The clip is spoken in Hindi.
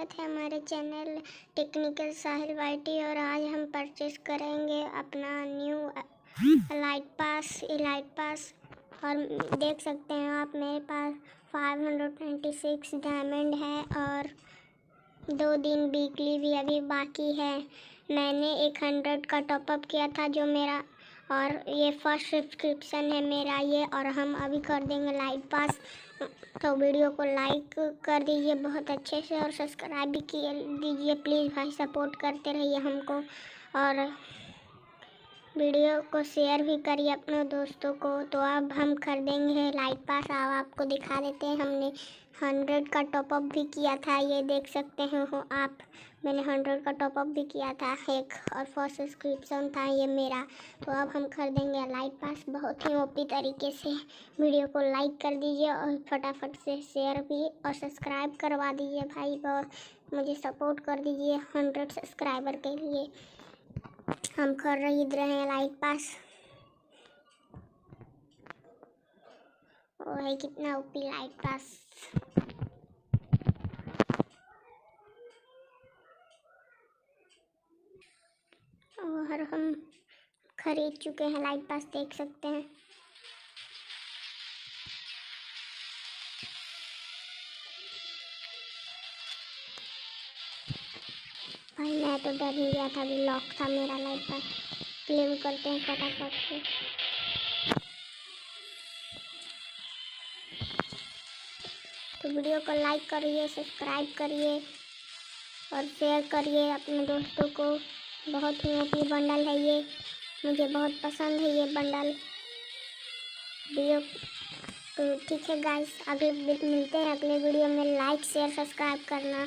स्वागत है हमारे चैनल टेक्निकल साहिल वाईटी। और आज हम परचेस करेंगे अपना न्यू लाइट पास। और देख सकते हैं आप, मेरे पास 526 डायमंड है और 2 दिन वीकली भी अभी बाकी है। मैंने 100 का टॉपअप किया था जो मेरा, और ये फर्स्ट सब्सक्रिप्शन है मेरा ये। और हम अभी कर देंगे लाइट पास, तो वीडियो को लाइक कर दीजिए बहुत अच्छे से और सब्सक्राइब भी किए दीजिए प्लीज़ भाई, सपोर्ट करते रहिए हमको। और वीडियो को शेयर भी करिए अपने दोस्तों को। तो अब हम खरीदेंगे लाइट पास। अब आपको दिखा देते हैं, हमने 100 का टॉपअप भी किया था, ये देख सकते हैं हो आप। मैंने 100 का टॉपअप भी किया था एक, और फर्स्ट सब्सक्रिप्शन था ये मेरा। तो अब हम खरीदेंगे लाइट पास बहुत ही ओपी तरीके से। वीडियो को लाइक कर दीजिए और फटाफट से शेयर भी और सब्सक्राइब करवा दीजिए भाई, बहुत मुझे सपोर्ट कर दीजिए 100 सब्सक्राइबर के लिए। हम खरीद रहे हैं लाइट पास। वो है कितना ओपी लाइट पास। और हम खरीद चुके हैं लाइट पास, देख सकते हैं। भाई मैं तो डर ही गया था, अभी लॉक था मेरा लाइट पास। क्लेम करते हैं फटाफट से। तो वीडियो को लाइक करिए, सब्सक्राइब करिए और शेयर करिए अपने दोस्तों को। बहुत ही ओपी बंडल है ये, मुझे बहुत पसंद है ये बंडल। वीडियो तो ठीक है गाइस, अगले मिलते हैं अगले वीडियो में। लाइक शेयर सब्सक्राइब करना।